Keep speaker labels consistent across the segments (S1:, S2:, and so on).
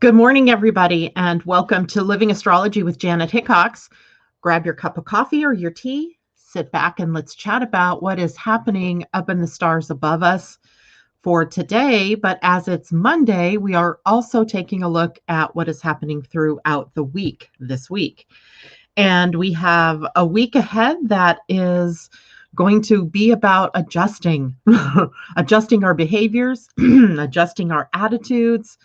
S1: Good morning, everybody, and welcome to Living Astrology with Janet Hickox. Grab your cup of coffee or your tea, sit back, and let's chat about what is happening up in the stars above us for today. But as it's Monday, we are also taking a look at what is happening throughout the week this week. And we have a week ahead that is going to be about adjusting, adjusting our behaviors, adjusting our attitudes,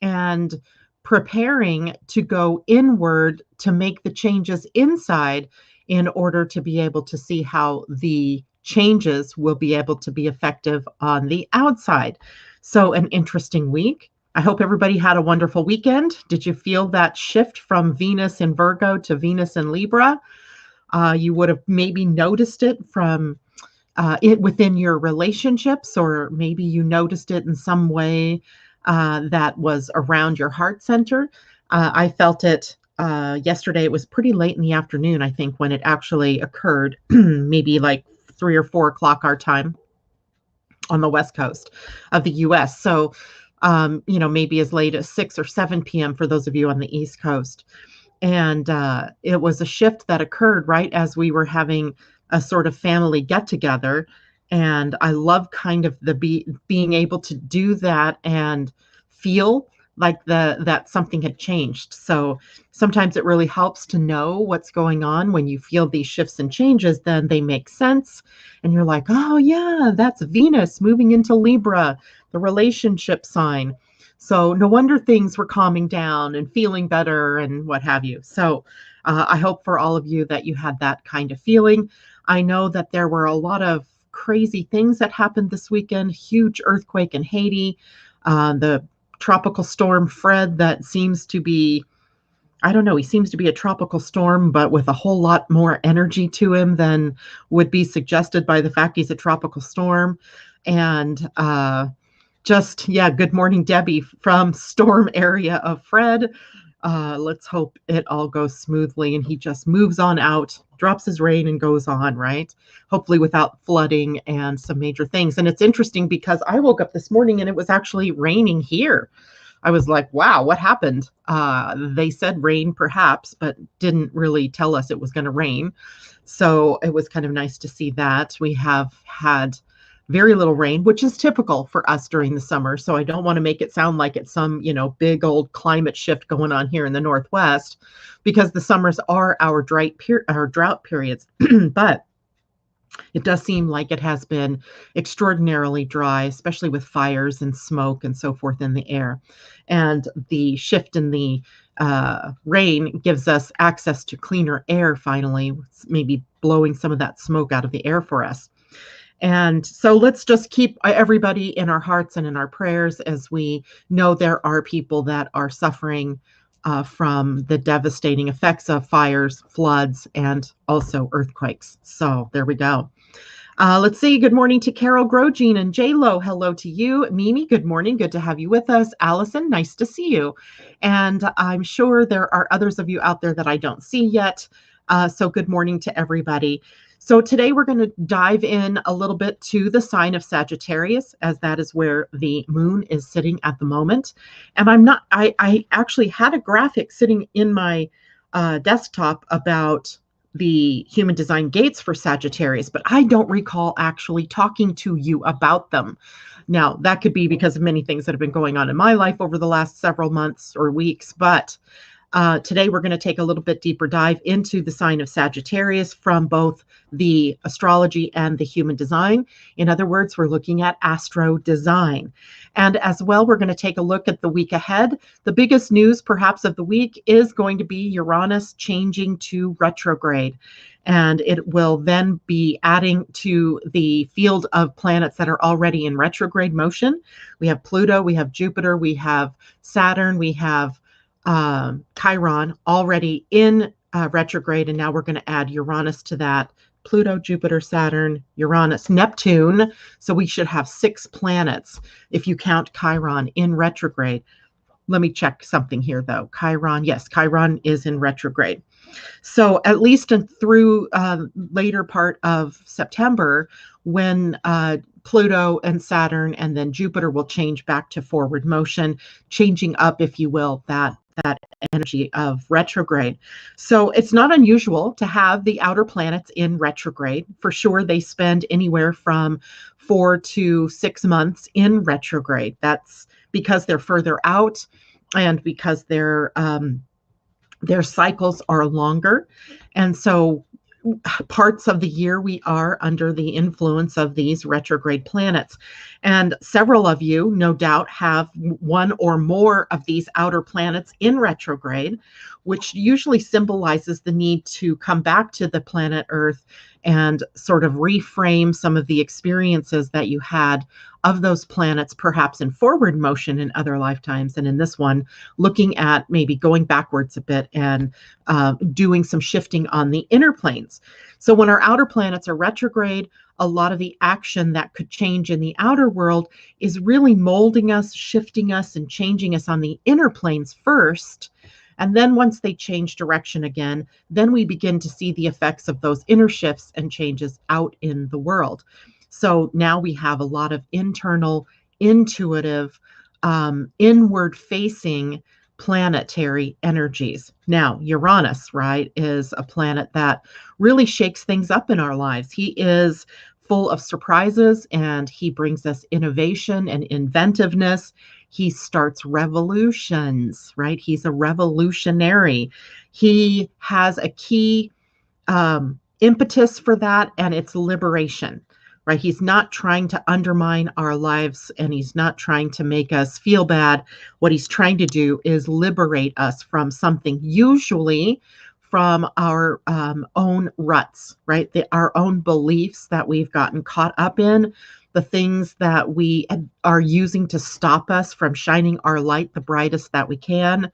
S1: and preparing to go inward to make the changes inside in order to be able to see how the changes will be able to be effective on the outside. So, an interesting week. I hope everybody had a wonderful weekend. Did you feel that shift from Venus in Virgo to Venus in Libra? You would have maybe noticed it from it within your relationships, or maybe you noticed it in some way that was around your heart center. I felt it yesterday. It was pretty late in the afternoon, I think, when it actually occurred, maybe like 3 or 4 o'clock our time on the West Coast of the US. So, maybe as late as 6 or 7 p.m. for those of you on the East Coast. And it was a shift that occurred right as we were having a sort of family get together. And I love kind of being able to do that and feel like that something had changed. So sometimes it really helps to know what's going on. When you feel these shifts and changes, then they make sense. And you're like, oh yeah, that's Venus moving into Libra, the relationship sign. So no wonder things were calming down and feeling better and what have you. So I hope for all of you that you had that kind of feeling. I know that there were a lot of crazy things that happened this weekend. Huge earthquake in Haiti, the tropical storm Fred that seems to be, I don't know, he seems to be a tropical storm, but with a whole lot more energy to him than would be suggested by the fact he's a tropical storm. And good morning, Debbie, from storm area of Fred. Let's hope it all goes smoothly and he just moves on out, drops his rain and goes on, right? Hopefully without flooding and some major things. And it's interesting because I woke up this morning and it was actually raining here. I was like, wow, what happened? They said rain perhaps, but didn't really tell us it was going to rain. So it was kind of nice to see that. We have had very little rain, which is typical for us during the summer. So I don't want to make it sound like it's some, big old climate shift going on here in the Northwest, because the summers are our drought periods. But it does seem like it has been extraordinarily dry, especially with fires and smoke and so forth in the air. And the shift in the rain gives us access to cleaner air finally, maybe blowing some of that smoke out of the air for us. And so let's just keep everybody in our hearts and in our prayers, as we know there are people that are suffering from the devastating effects of fires, floods, and also earthquakes. So there we go. Let's say good morning to Carol Grogine and J-Lo. Hello to you. Mimi, good morning. Good to have you with us. Allison, nice to see you. And I'm sure there are others of you out there that I don't see yet. So good morning to everybody. So today we're going to dive in a little bit to the sign of Sagittarius, as that is where the moon is sitting at the moment. And I actually had a graphic sitting in my desktop about the human design gates for Sagittarius, but I don't recall actually talking to you about them. Now, that could be because of many things that have been going on in my life over the last several months or weeks, but today we're going to take a little bit deeper dive into the sign of Sagittarius from both the astrology and the human design. In other words, we're looking at AstroDesign. And as well, we're going to take a look at the week ahead. The biggest news perhaps of the week is going to be Uranus changing to retrograde. And it will then be adding to the field of planets that are already in retrograde motion. We have Pluto, we have Jupiter, we have Saturn, we have Chiron already in retrograde, and now we're going to add Uranus to that. Pluto, Jupiter, Saturn, Uranus, Neptune. So we should have 6 planets if you count Chiron in retrograde. Let me check something here though. Chiron, yes, Chiron is in retrograde. So at least through later part of September, when Pluto and Saturn, and then Jupiter will change back to forward motion, changing up, if you will, that energy of retrograde. So it's not unusual to have the outer planets in retrograde. For sure, they spend anywhere from 4 to 6 months in retrograde. That's because they're further out and because their cycles are longer. And so parts of the year we are under the influence of these retrograde planets. And several of you, no doubt, have one or more of these outer planets in retrograde, which usually symbolizes the need to come back to the planet Earth and sort of reframe some of the experiences that you had of those planets, perhaps in forward motion in other lifetimes. And in this one, looking at maybe going backwards a bit and doing some shifting on the inner planes. So when our outer planets are retrograde, a lot of the action that could change in the outer world is really molding us, shifting us, and changing us on the inner planes first. And then once they change direction again, then we begin to see the effects of those inner shifts and changes out in the world. So now we have a lot of internal, intuitive, inward-facing planetary energies. Now, Uranus, right, is a planet that really shakes things up in our lives. He is full of surprises and he brings us innovation and inventiveness. He starts revolutions, right? He's a revolutionary. He has a key impetus for that, and it's liberation. Right? He's not trying to undermine our lives and he's not trying to make us feel bad. What he's trying to do is liberate us from something, usually from our own ruts, right? Our own beliefs that we've gotten caught up in, the things that we are using to stop us from shining our light the brightest that we can.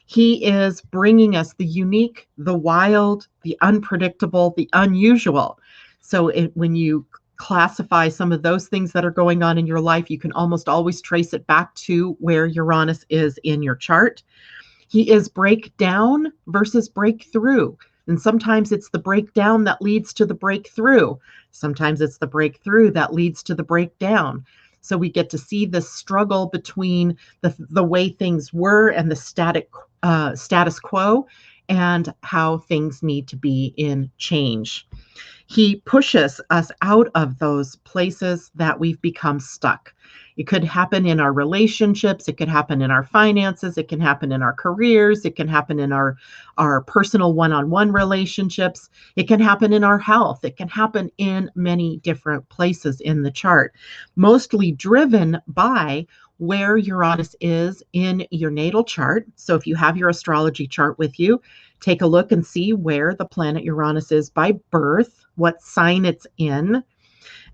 S1: He is bringing us the unique, the wild, the unpredictable, the unusual. So when you classify some of those things that are going on in your life, you can almost always trace it back to where Uranus is in your chart. He is breakdown versus breakthrough. And sometimes it's the breakdown that leads to the breakthrough. Sometimes it's the breakthrough that leads to the breakdown. So we get to see the struggle between the way things were and the status quo and how things need to be in change. He pushes us out of those places that we've become stuck. It could happen in our relationships. It could happen in our finances. It can happen in our careers. It can happen in our personal one-on-one relationships. It can happen in our health. It can happen in many different places in the chart, mostly driven by where Uranus is in your natal chart. So if you have your astrology chart with you, take a look and see where the planet Uranus is by birth, what sign it's in,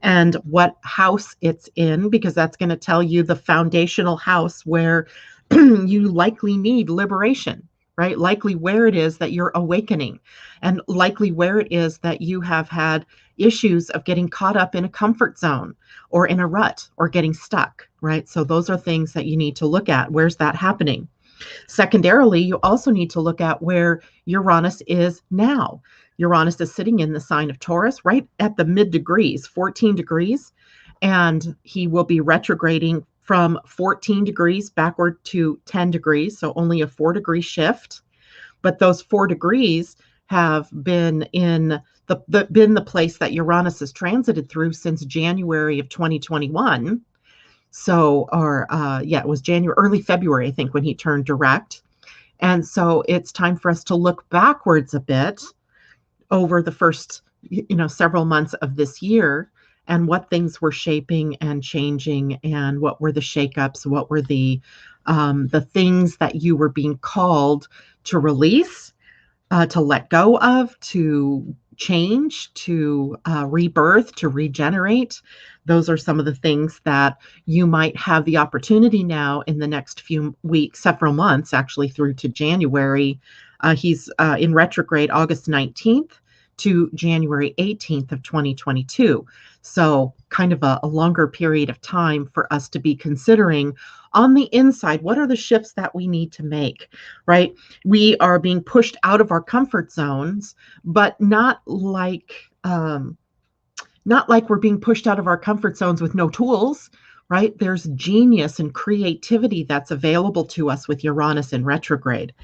S1: and what house it's in, because that's going to tell you the foundational house where you likely need liberation, right? Likely where it is that you're awakening, and likely where it is that you have had issues of getting caught up in a comfort zone or in a rut or getting stuck, right? So those are things that you need to look at. Where's that happening? Secondarily, you also need to look at where Uranus is now. Uranus is sitting in the sign of Taurus, right at the mid degrees, 14 degrees, and he will be retrograding from 14 degrees backward to 10 degrees, so only a 4-degree shift. But those 4 degrees have been in the place that Uranus has transited through since January of 2021. So, it was early February, I think, when he turned direct. And so it's time for us to look backwards a bit over the first, several months of this year, and what things were shaping and changing, and what were the shakeups, what were the things that you were being called to release, to let go of, to change, to rebirth, to regenerate. Those are some of the things that you might have the opportunity now in the next few weeks, several months, actually through to January. He's in retrograde August 19th to January 18th of 2022. So kind of a longer period of time for us to be considering on the inside, what are the shifts that we need to make, right? We are being pushed out of our comfort zones, but not like not like we're being pushed out of our comfort zones with no tools, right? There's genius and creativity that's available to us with Uranus in retrograde.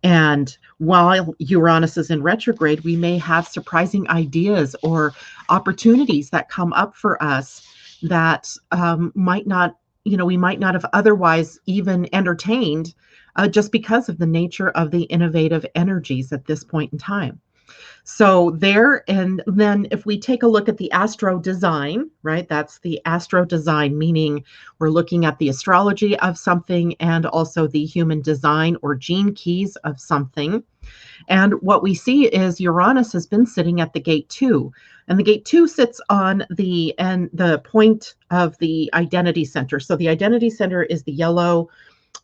S1: And while Uranus is in retrograde, we may have surprising ideas or opportunities that come up for us that might not, we might not have otherwise even entertained, just because of the nature of the innovative energies at this point in time. So there, and then if we take a look at the astro design, right, that's the astro design, meaning we're looking at the astrology of something and also the human design or gene keys of something. And what we see is Uranus has been sitting at the gate 2. And the gate 2 sits on the point of the identity center. So the identity center is the yellow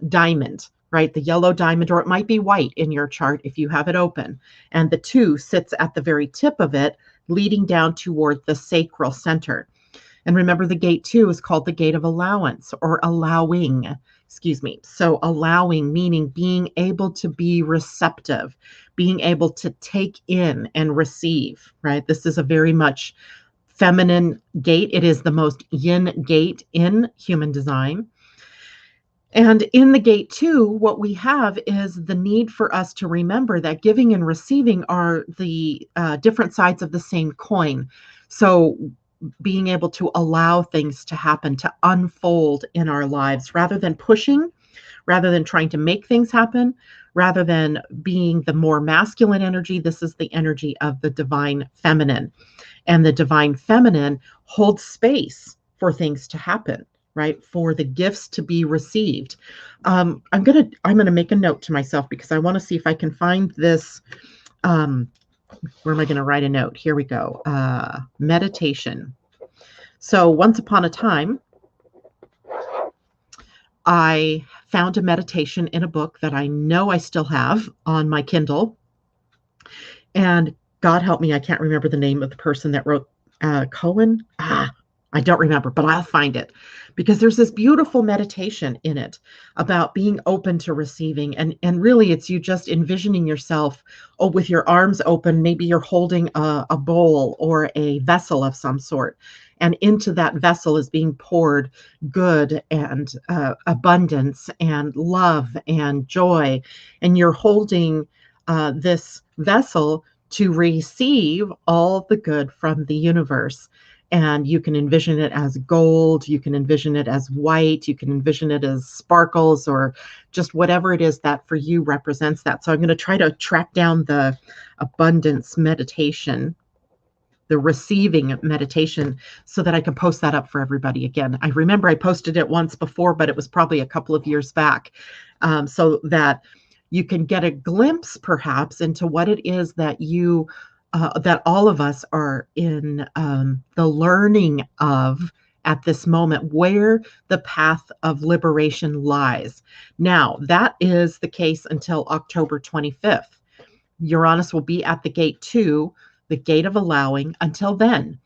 S1: diamond, right? The yellow diamond, or it might be white in your chart if you have it open. And the 2 sits at the very tip of it, leading down toward the sacral center. And remember, the gate 2 is called the gate of allowance or allowing, excuse me. So allowing, meaning being able to be receptive, being able to take in and receive, right? This is a very much feminine gate. It is the most yin gate in human design. And in the gate 2, what we have is the need for us to remember that giving and receiving are the different sides of the same coin. So being able to allow things to happen, to unfold in our lives, rather than pushing, rather than trying to make things happen, rather than being the more masculine energy. This is the energy of the divine feminine. And the divine feminine holds space for things to happen, right? For the gifts to be received. I'm gonna make a note to myself because I want to see if I can find this. Where am I going to write a note? Here we go. Meditation. So once upon a time, I found a meditation in a book that I know I still have on my Kindle. And God help me, I can't remember the name of the person that wrote Cohen. I don't remember, but I'll find it, because there's this beautiful meditation in it about being open to receiving. And really it's you just envisioning yourself with your arms open. Maybe you're holding a bowl or a vessel of some sort. And into that vessel is being poured good and abundance and love and joy. And you're holding this vessel to receive all the good from the universe. And you can envision it as gold, you can envision it as white, you can envision it as sparkles, or just whatever it is that for you represents that. So I'm going to try to track down the abundance meditation, the receiving meditation, so that I can post that up for everybody again. I remember I posted it once before, but it was probably a couple of years back, so that you can get a glimpse perhaps into what it is that that all of us are in the learning of at this moment, where the path of liberation lies. Now, that is the case until October 25th. Uranus will be at the gate 2, the gate of allowing, until then.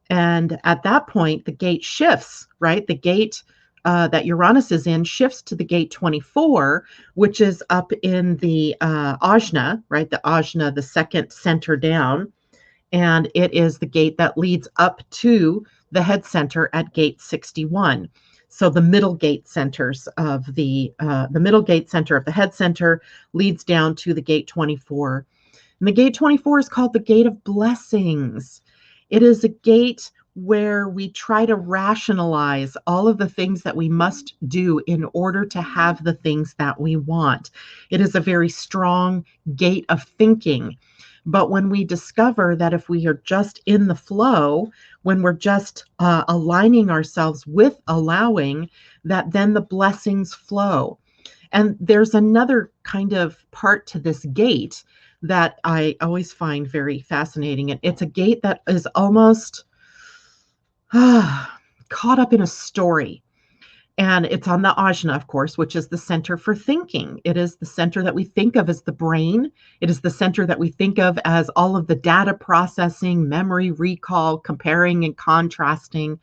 S1: And at that point, the gate shifts, right? The gate that Uranus is in shifts to the gate 24, which is up in the Ajna, right? The Ajna, the second center down. And it is the gate that leads up to the head center at gate 61. So the middle gate centers of the middle gate center of the head center leads down to the gate 24. And the gate 24 is called the gate of blessings. It is a gate where we try to rationalize all of the things that we must do in order to have the things that we want. It is a very strong gate of thinking. But when we discover that if we are just in the flow, when we're just aligning ourselves with allowing, that then the blessings flow. And there's another kind of part to this gate that I always find very fascinating. And it's a gate that is almost caught up in a story. And it's on the Ajna, of course, which is the center for thinking. It is the center that we think of as the brain. It is the center that we think of as all of the data processing, memory recall, comparing and contrasting.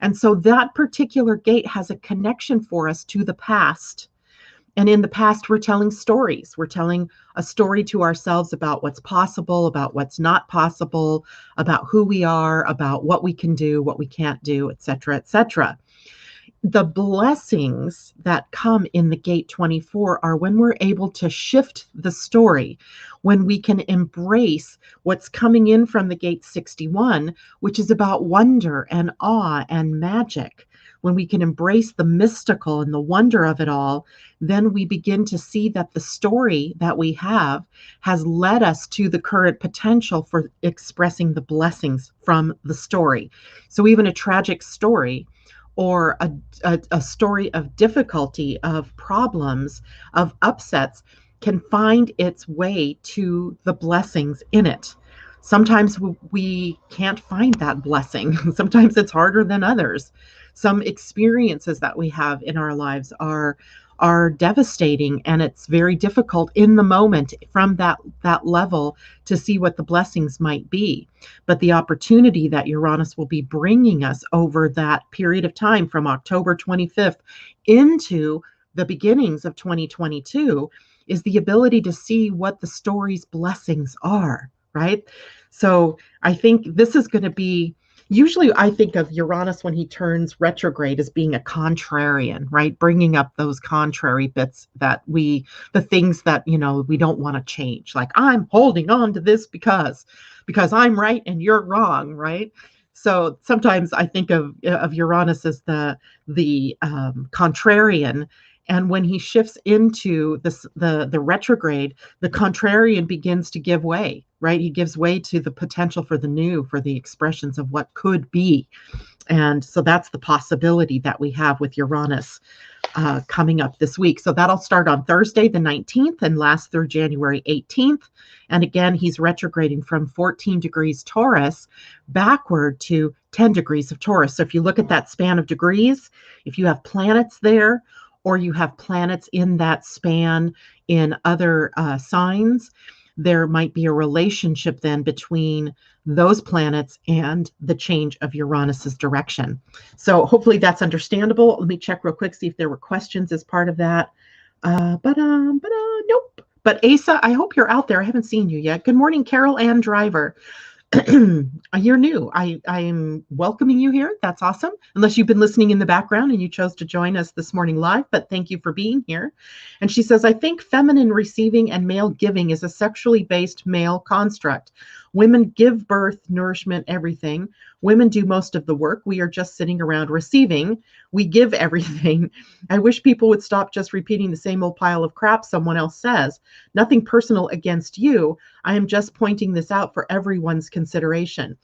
S1: And so that particular gate has a connection for us to the past. And in the past, we're telling stories. We're telling a story to ourselves about what's possible, about what's not possible, about who we are, about what we can do, what we can't do, et cetera, et cetera. The blessings that come in the gate 24 are when we're able to shift the story, when we can embrace what's coming in from the gate 61, which is about wonder and awe and magic. When we can embrace the mystical and the wonder of it all, then we begin to see that the story that we have has led us to the current potential for expressing the blessings from the story. So even a tragic story or a story of difficulty, of problems, of upsets can find its way to the blessings in it. Sometimes we can't find that blessing. Sometimes it's harder than others. Some experiences that we have in our lives are devastating, and it's very difficult in the moment from that level to see what the blessings might be. But the opportunity that Uranus will be bringing us over that period of time from October 25th into the beginnings of 2022 is the ability to see what the story's blessings are, right? So I think this is going to be, usually I think of Uranus when he turns retrograde as being a contrarian, right? Bringing up those contrary bits that the things that, we don't want to change. Like, I'm holding on to this because I'm right and you're wrong, right? So sometimes I think of Uranus as the contrarian. And when he shifts into the retrograde, the contrarian begins to give way, right? He gives way to the potential for the new, for the expressions of what could be. And so that's the possibility that we have with Uranus coming up this week. So that'll start on Thursday, the 19th, and last through January 18th. And again, he's retrograding from 14 degrees Taurus backward to 10 degrees of Taurus. So if you look at that span of degrees, if you have planets there, or you have planets in that span in other signs, there might be a relationship then between those planets and the change of Uranus's direction. So hopefully that's understandable. Let me check real quick, see if there were questions as part of that. Nope. But Asa, I hope you're out there. I haven't seen you yet. Good morning, Carol Ann Driver. You're new. I am welcoming you here. That's awesome. Unless you've been listening in the background and you chose to join us this morning live, but thank you for being here. And she says, I think feminine receiving and male giving is a sexually based male construct. Women give birth, nourishment, everything. Women do most of the work. We are just sitting around receiving. We give everything. I wish people would stop just repeating the same old pile of crap someone else says. Nothing personal against you. I am just pointing this out for everyone's consideration.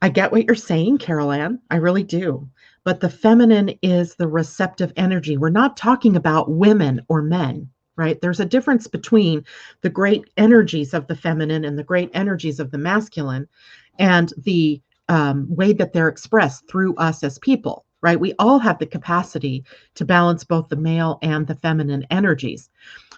S1: I get what you're saying, Carol Ann. I really do. But the feminine is the receptive energy. We're not talking about women or men, right? There's a difference between the great energies of the feminine and the great energies of the masculine, and the way that they're expressed through us as people, right? We all have the capacity to balance both the male and the feminine energies.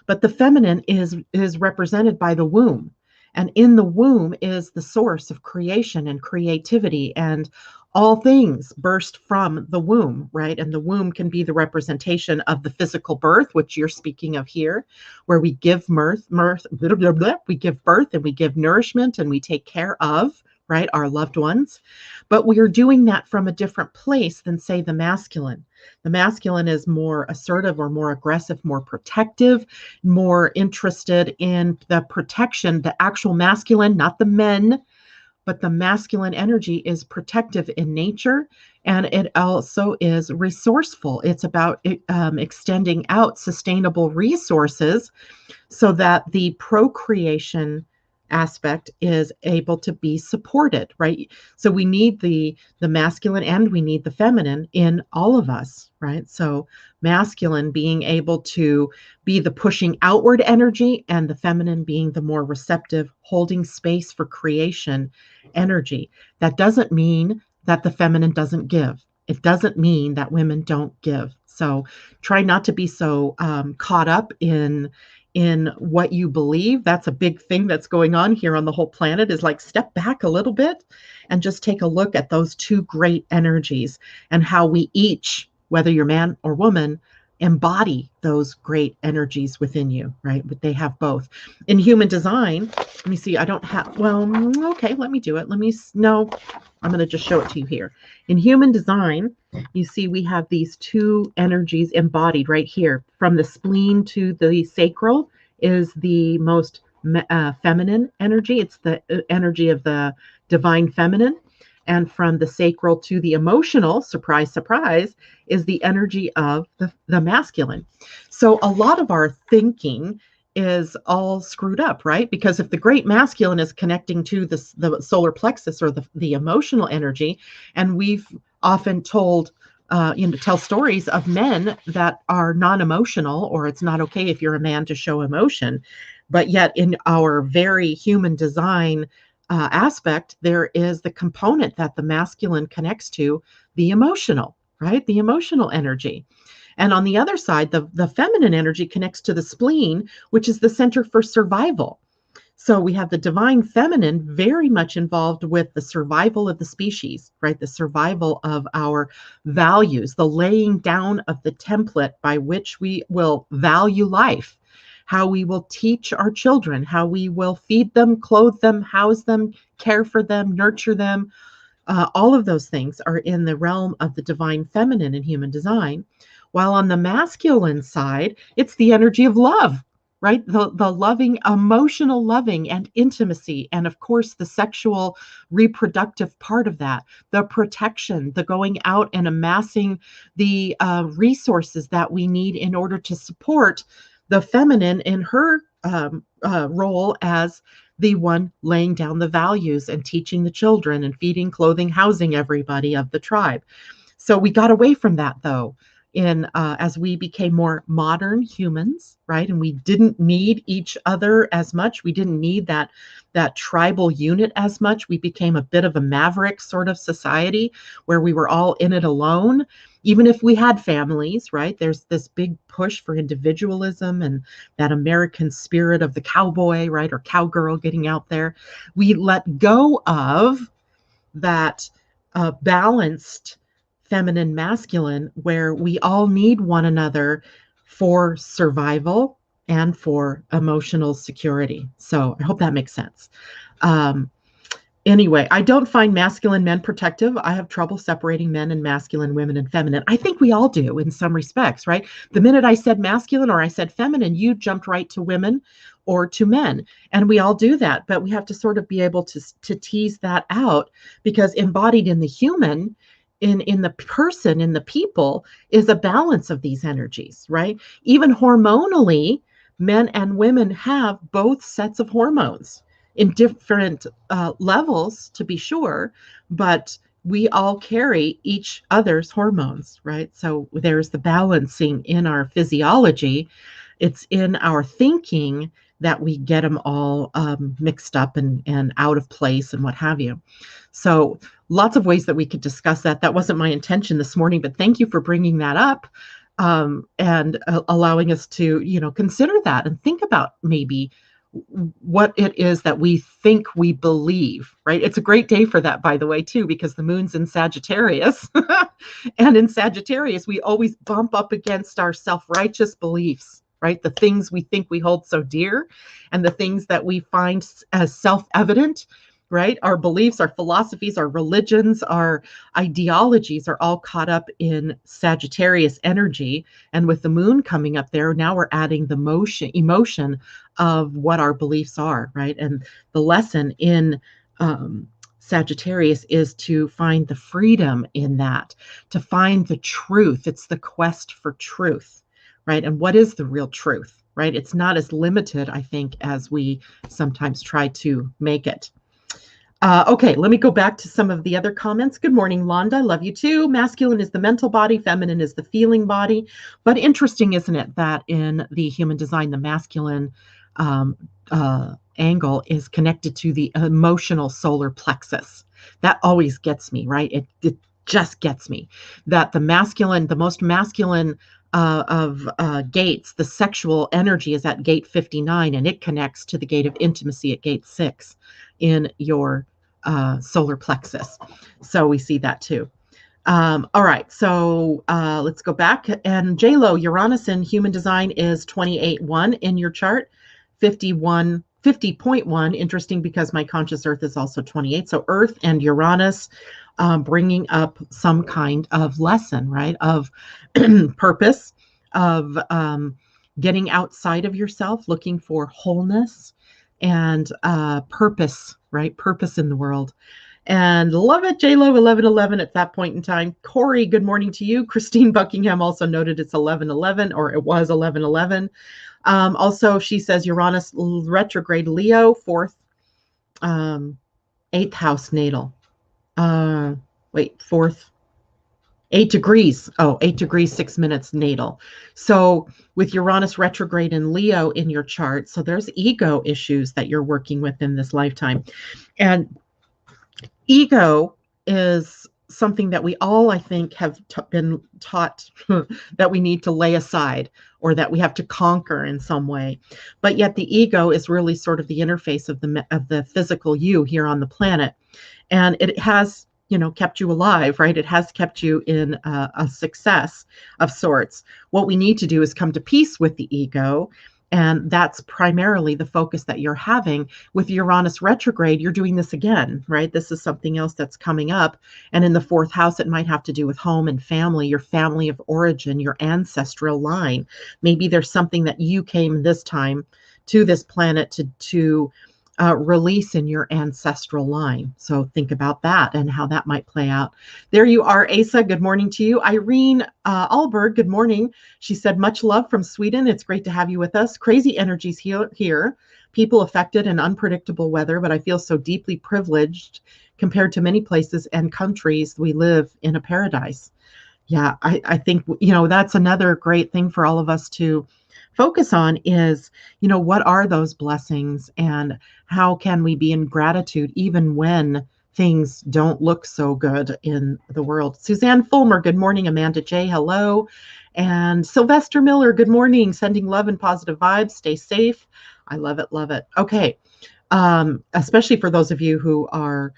S1: But the feminine is represented by the womb. And in the womb is the source of creation and creativity, and all things burst from the womb, right? And the womb can be the representation of the physical birth, which you're speaking of here, where we give we give birth and we give nourishment and we take care of, right, our loved ones. But we are doing that from a different place than, say, the masculine. The masculine is more assertive or more aggressive, more protective, more interested in the protection, the actual masculine, not the men, but the masculine energy is protective in nature, and it also is resourceful. It's about extending out sustainable resources so that the procreation aspect is able to be supported, right? So we need the masculine and we need the feminine in all of us, right? So masculine being able to be the pushing outward energy, and the feminine being the more receptive, holding space for creation energy. That doesn't mean that the feminine doesn't give. It doesn't mean that women don't give. So try not to be so caught up in what you believe. That's a big thing that's going on here on the whole planet, is like, step back a little bit and just take a look at those two great energies and how we each, whether you're man or woman, embody those great energies within you, right? But they have both. In human design, let me see, I don't have, well, okay, let me do it. No, I'm going to just show it to you here. In human design, you see we have these two energies embodied right here. From the spleen to the sacral is the most feminine energy. It's the energy of the divine feminine. And from the sacral to the emotional, surprise, surprise, is the energy of the masculine. So a lot of our thinking is all screwed up, right? Because if the great masculine is connecting to the solar plexus or the emotional energy, and we've often told, tell stories of men that are non-emotional, or it's not okay if you're a man to show emotion. But yet in our very human design aspect, there is the component that the masculine connects to, the emotional, right? The emotional energy. And on the other side, the feminine energy connects to the spleen, which is the center for survival. So we have the divine feminine very much involved with the survival of the species, right? The survival of our values, the laying down of the template by which we will value life, how we will teach our children, how we will feed them, clothe them, house them, care for them, nurture them. All of those things are in the realm of the divine feminine in human design. While on the masculine side, it's the energy of love, right? The loving, emotional loving and intimacy. And of course, the sexual reproductive part of that, the protection, the going out and amassing the resources that we need in order to support the feminine in her role as the one laying down the values and teaching the children and feeding, clothing, housing everybody of the tribe. So we got away from that, though, in as we became more modern humans, right? And we didn't need each other as much. We didn't need that tribal unit as much. We became a bit of a maverick sort of society where we were all in it alone. Even if we had families, right? There's this big push for individualism and that American spirit of the cowboy, right? Or cowgirl getting out there. We let go of that balanced feminine masculine where we all need one another for survival and for emotional security. So I hope that makes sense. Anyway, I don't find masculine men protective. I have trouble separating men and masculine, women and feminine. I think we all do in some respects, right? The minute I said masculine or I said feminine, you jumped right to women or to men. And we all do that, but we have to sort of be able to tease that out, because embodied in the human, in the person, in the people, is a balance of these energies, right? Even hormonally, men and women have both sets of hormones in different levels, to be sure, but we all carry each other's hormones, right? So there's the balancing in our physiology. It's in our thinking that we get them all mixed up and out of place and what have you. So lots of ways that we could discuss that. That wasn't my intention this morning, but thank you for bringing that up and allowing us to, consider that and think about maybe what it is that we think we believe, right? It's a great day for that, by the way, too, because the moon's in Sagittarius. And in Sagittarius, we always bump up against our self-righteous beliefs, right? The things we think we hold so dear and the things that we find as self-evident, right? Our beliefs, our philosophies, our religions, our ideologies are all caught up in Sagittarius energy. And with the moon coming up there, now we're adding the emotion of what our beliefs are, right? And the lesson in Sagittarius is to find the freedom in that, to find the truth. It's the quest for truth, right? And what is the real truth, right? It's not as limited, I think, as we sometimes try to make it. Okay, let me go back to some of the other comments. Good morning, Londa. Love you too. Masculine is the mental body, feminine is the feeling body. But interesting, isn't it, that in the human design, the masculine angle is connected to the emotional solar plexus. That always gets me, right? It just gets me that the most masculine of gates, the sexual energy is at gate 59, and it connects to the gate of intimacy at gate 6 in your solar plexus. So we see that too. All right, so let's go back. And JLo, Uranus in human design is 28.1 in your chart, 50.1. Interesting because my conscious Earth is also 28. So Earth and Uranus bringing up some kind of lesson, right? Of purpose, of getting outside of yourself, looking for wholeness and purpose, right? Purpose in the world. And love it, JLo, 11:11 at that point in time. Corey, good morning to you. Christine Buckingham also noted it's 11:11, or it was 11:11. Also, she says Uranus retrograde Leo, fourth, eighth house natal. Fourth, 8 degrees. Oh, 8 degrees, 6 minutes natal. So with Uranus retrograde in Leo in your chart, so there's ego issues that you're working with in this lifetime. And ego is something that we all, I think, have been taught that we need to lay aside or that we have to conquer in some way. But yet the ego is really sort of the interface of the physical you here on the planet. And it has, kept you alive, right? It has kept you in a success of sorts. What we need to do is come to peace with the ego. And that's primarily the focus that you're having. With Uranus retrograde, you're doing this again, right? This is something else that's coming up. And in the fourth house, it might have to do with home and family, your family of origin, your ancestral line. Maybe there's something that you came this time to this planet to release in your ancestral line. So think about that and how that might play out. There you are, Asa. Good morning to you. Irene Alberg, good morning. She said, much love from Sweden. It's great to have you with us. Crazy energies here. People affected in unpredictable weather, but I feel so deeply privileged compared to many places and countries. We live in a paradise. Yeah, I think, that's another great thing for all of us to focus on is, what are those blessings and how can we be in gratitude even when things don't look so good in the world. Suzanne Fulmer, good morning. Amanda J, hello. And Sylvester Miller, good morning. Sending love and positive vibes. Stay safe. I love it, love it. Okay. Especially for those of you who are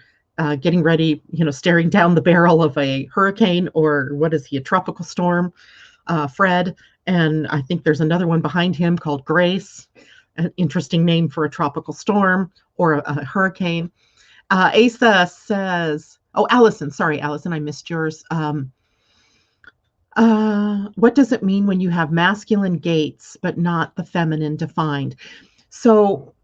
S1: getting ready, staring down the barrel of a hurricane or what is he, a tropical storm, Fred. And I think there's another one behind him called Grace, an interesting name for a tropical storm or a hurricane. Asa says, oh, Allison, sorry, Allison, I missed yours. What does it mean when you have masculine gates, but not the feminine defined? So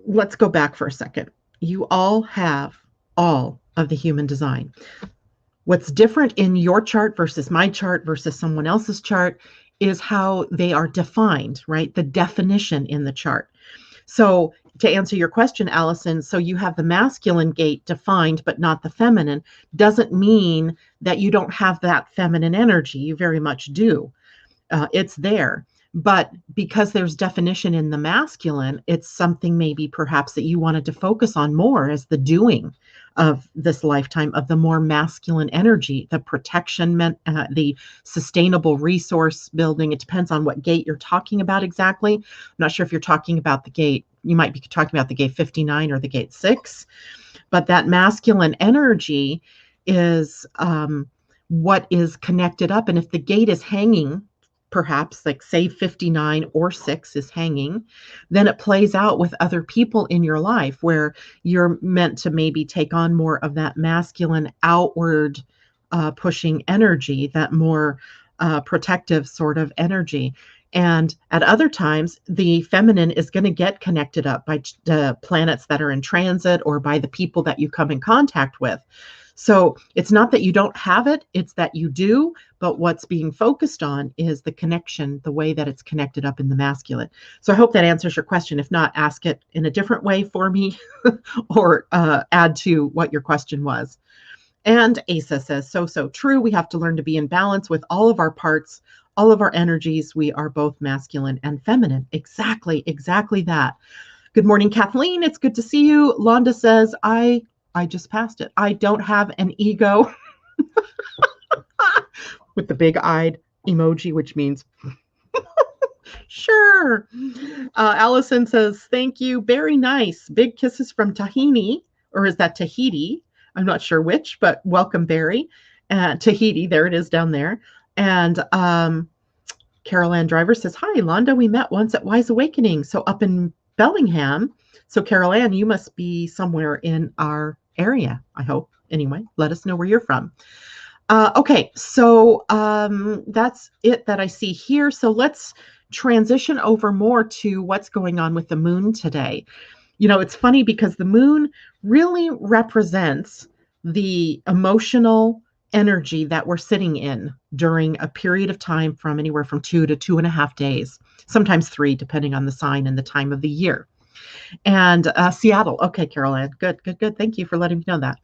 S1: let's go back for a second. You all have all of the human design. What's different in your chart versus my chart versus someone else's chart is how they are defined, right? The definition in the chart. So to answer your question, Allison, so you have the masculine gate defined, but not the feminine, doesn't mean that you don't have that feminine energy. You very much do. It's there. But because there's definition in the masculine, it's something maybe perhaps that you wanted to focus on more as the doing of this lifetime of the more masculine energy, the protection, the sustainable resource building. It depends on what gate you're talking about exactly. I'm not sure if you're talking about the gate, you might be talking about the gate 59 or the gate 6, but that masculine energy is what is connected up. And if the gate is hanging, perhaps like say 59 or 6 is hanging, then it plays out with other people in your life where you're meant to maybe take on more of that masculine outward pushing energy, that more protective sort of energy. And at other times, the feminine is going to get connected up by the planets that are in transit or by the people that you come in contact with. So it's not that you don't have it, it's that you do, but what's being focused on is the connection, the way that it's connected up in the masculine. So I hope that answers your question. If not, ask it in a different way for me or add to what your question was. And Asa says, so true. We have to learn to be in balance with all of our parts, all of our energies. We are both masculine and feminine. Exactly that. Good morning, Kathleen. It's good to see you. Londa says, I just passed it. I don't have an ego with the big eyed emoji, which means sure. Allison says, thank you. Very nice. Big kisses from Tahini, or is that Tahiti? I'm not sure which, but welcome, Barry. And Tahiti, there it is down there. And Carol Ann Driver says, hi, Londa, we met once at Wise Awakening. So up in Bellingham. So Carol Ann, you must be somewhere in our area, I hope. Anyway, let us know where you're from. Okay, so that's it that I see here. So let's transition over more to what's going on with the moon today. You know, it's funny because the moon really represents the emotional energy that we're sitting in during a period of time from anywhere from 2 to 2.5 days, sometimes 3, depending on the sign and the time of the year. And Seattle. Okay, Carol Ann. Good, good, good. Thank you for letting me know that.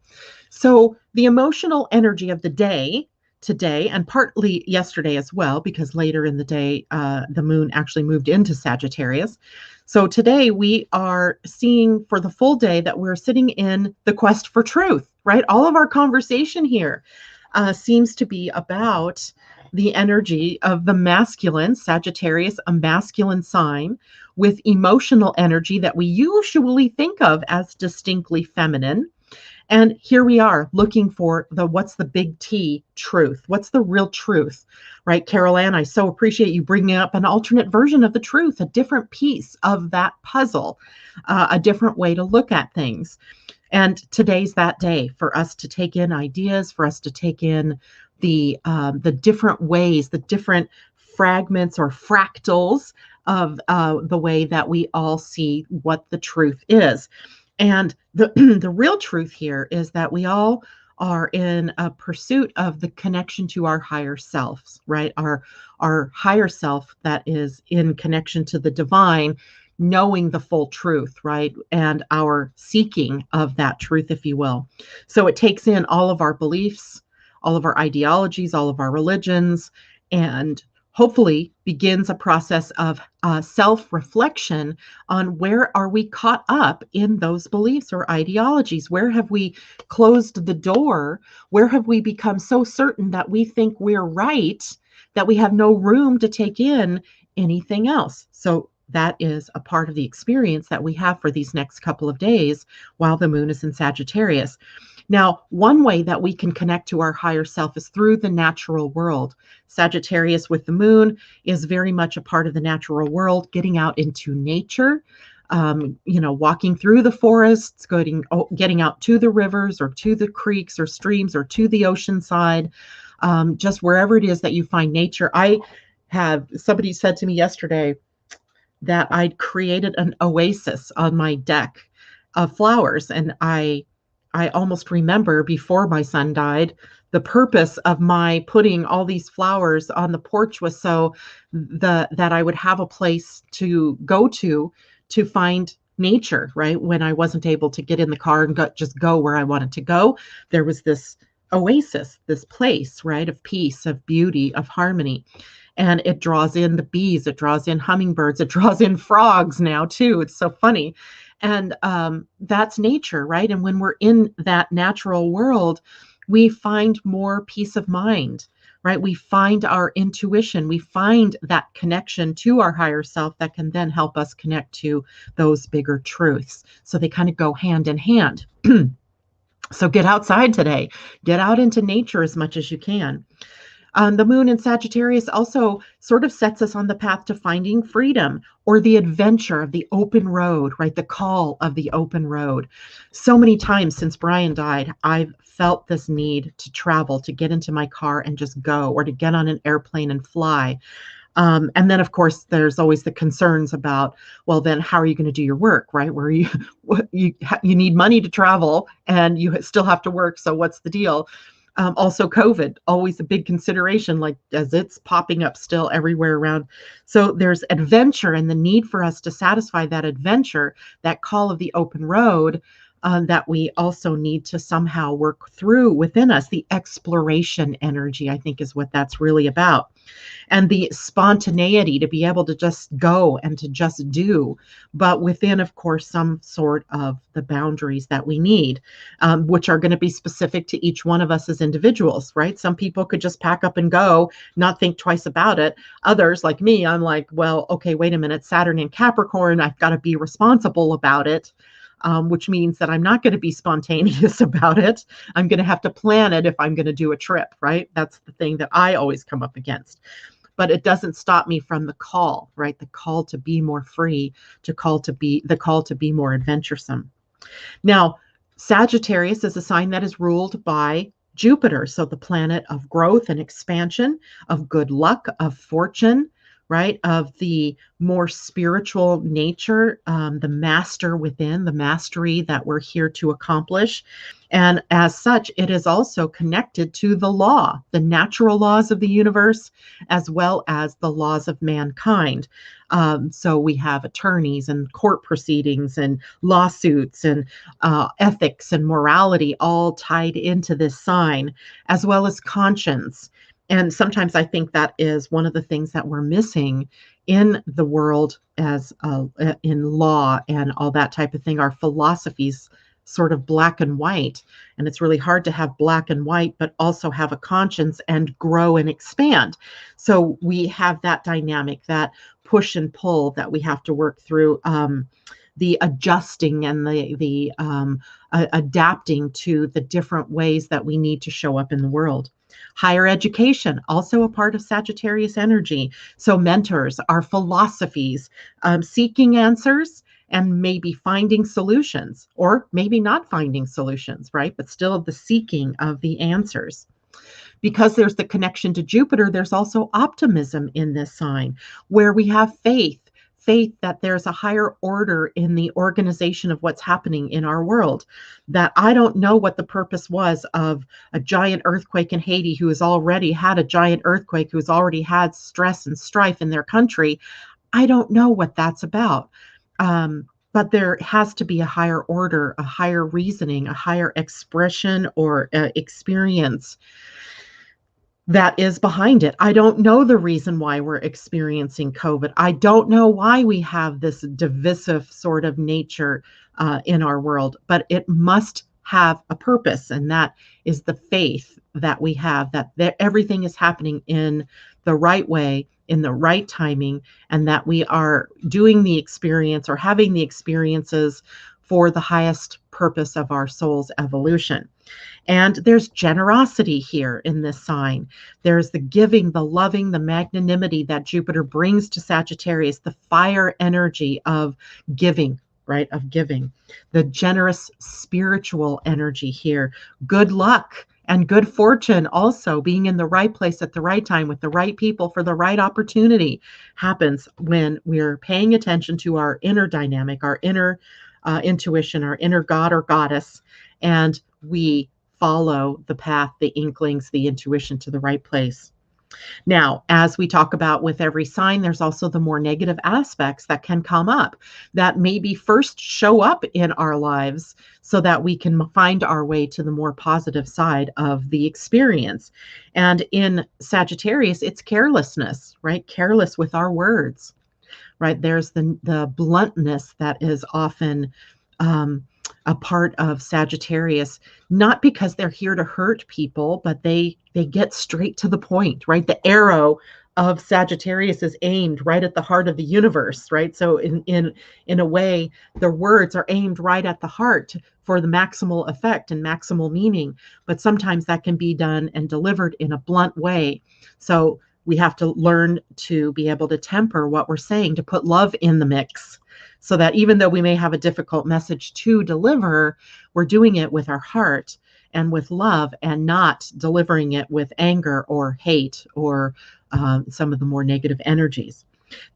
S1: So the emotional energy of the day today, and partly yesterday as well, because later in the day, the moon actually moved into Sagittarius. So today we are seeing for the full day that we're sitting in the quest for truth, right? All of our conversation here seems to be about the energy of the masculine, Sagittarius, a masculine sign with emotional energy that we usually think of as distinctly feminine. And here we are looking for what's the big T truth? What's the real truth, right? Carol Ann, I so appreciate you bringing up an alternate version of the truth, a different piece of that puzzle, a different way to look at things. And today's that day for us to take in ideas, for us to take in the different ways, the different fragments or fractals of the way that we all see what the truth is. And the the real truth here is that we all are in a pursuit of the connection to our higher selves, right? Our higher self that is in connection to the divine, knowing the full truth, right? And our seeking of that truth, if you will. So it takes in all of our beliefs, all of our ideologies, all of our religions, and hopefully begins a process of self-reflection on where are we caught up in those beliefs or ideologies? Where have we closed the door? Where have we become so certain that we think we're right that we have no room to take in anything else? So that is a part of the experience that we have for these next couple of days while the moon is in Sagittarius. Now, one way that we can connect to our higher self is through the natural world. Sagittarius with the moon is very much a part of the natural world, getting out into nature, walking through the forests, getting out to the rivers or to the creeks or streams or to the ocean side, just wherever it is that you find nature. Somebody said to me yesterday that I'd created an oasis on my deck of flowers, and I almost remember before my son died, the purpose of my putting all these flowers on the porch was so that I would have a place to go to find nature, right? When I wasn't able to get in the car and just go where I wanted to go, there was this oasis, this place, right, of peace, of beauty, of harmony. And it draws in the bees, it draws in hummingbirds, it draws in frogs now too. It's so funny. And that's nature, right? And when we're in that natural world, we find more peace of mind, right? We find our intuition, we find that connection to our higher self that can then help us connect to those bigger truths. So they kind of go hand in hand. So get outside today, get out into nature as much as you can. The moon in Sagittarius also sort of sets us on the path to finding freedom or the adventure of the open road, right? The call of the open road. So many times since Brian died, I've felt this need to travel, to get into my car and just go, or to get on an airplane and fly. And then, of course, there's always the concerns about, well, then how are you going to do your work, right? Where you need money to travel and you still have to work. So what's the deal? Also COVID, always a big consideration, like as it's popping up still everywhere around. So there's adventure and the need for us to satisfy that adventure, that call of the open road, that we also need to somehow work through within us. The exploration energy, I think, is what that's really about. And the spontaneity to be able to just go and to just do, but within, of course, some sort of the boundaries that we need, which are going to be specific to each one of us as individuals, right? Some people could just pack up and go, not think twice about it. Others, like me, I'm like, well, okay, wait a minute, Saturn in Capricorn, I've got to be responsible about it. which means that I'm not going to be spontaneous about it. I'm going to have to plan it if I'm going to do a trip, right? That's the thing that I always come up against. But it doesn't stop me from the call, right? The call to be more free, the call to be more adventuresome. Now, Sagittarius is a sign that is ruled by Jupiter, so the planet of growth and expansion, of good luck, of fortune, right? Of the more spiritual nature, the master within, the mastery that we're here to accomplish. And as such, it is also connected to the law, the natural laws of the universe, as well as the laws of mankind. So we have attorneys and court proceedings and lawsuits and ethics and morality all tied into this sign, as well as conscience. And sometimes I think that is one of the things that we're missing in the world as in law and all that type of thing. Our philosophies sort of black and white. And it's really hard to have black and white, but also have a conscience and grow and expand. So we have that dynamic, that push and pull that we have to work through, the adjusting and the adapting to the different ways that we need to show up in the world. Higher education, also a part of Sagittarius energy. So mentors, our philosophies, seeking answers, and maybe finding solutions, or maybe not finding solutions, right? But still the seeking of the answers. Because there's the connection to Jupiter, there's also optimism in this sign, where we have faith that there's a higher order in the organization of what's happening in our world. That I don't know what the purpose was of a giant earthquake in Haiti, who has already had a giant earthquake, who's already had stress and strife in their country. I don't know what that's about. But there has to be a higher order, a higher reasoning, a higher expression or experience that is behind it. I don't know the reason why we're experiencing COVID. I don't know why we have this divisive sort of nature in our world, but it must have a purpose. And that is the faith that we have, that everything is happening in the right way, in the right timing, and that we are doing the experience or having the experiences for the highest purpose of our soul's evolution. And there's generosity here in this sign. There's the giving, the loving, the magnanimity that Jupiter brings to Sagittarius, the fire energy of giving, right? Of giving, the generous spiritual energy here, good luck and good fortune, also being in the right place at the right time with the right people for the right opportunity, happens when we're paying attention to our inner dynamic, our inner intuition, our inner god or goddess, and we follow the path, the inklings, the intuition to the right place. Now, as we talk about with every sign, there's also the more negative aspects that can come up that maybe first show up in our lives so that we can find our way to the more positive side of the experience. And in Sagittarius, it's carelessness, right? Careless with our words, right? There's the bluntness that is often a part of Sagittarius, not because they're here to hurt people, but they get straight to the point, right? The arrow of Sagittarius is aimed right at the heart of the universe, right? So in a way, their words are aimed right at the heart for the maximal effect and maximal meaning. But sometimes that can be done and delivered in a blunt way. So we have to learn to be able to temper what we're saying, to put love in the mix, so that even though we may have a difficult message to deliver, we're doing it with our heart and with love, and not delivering it with anger or hate or some of the more negative energies.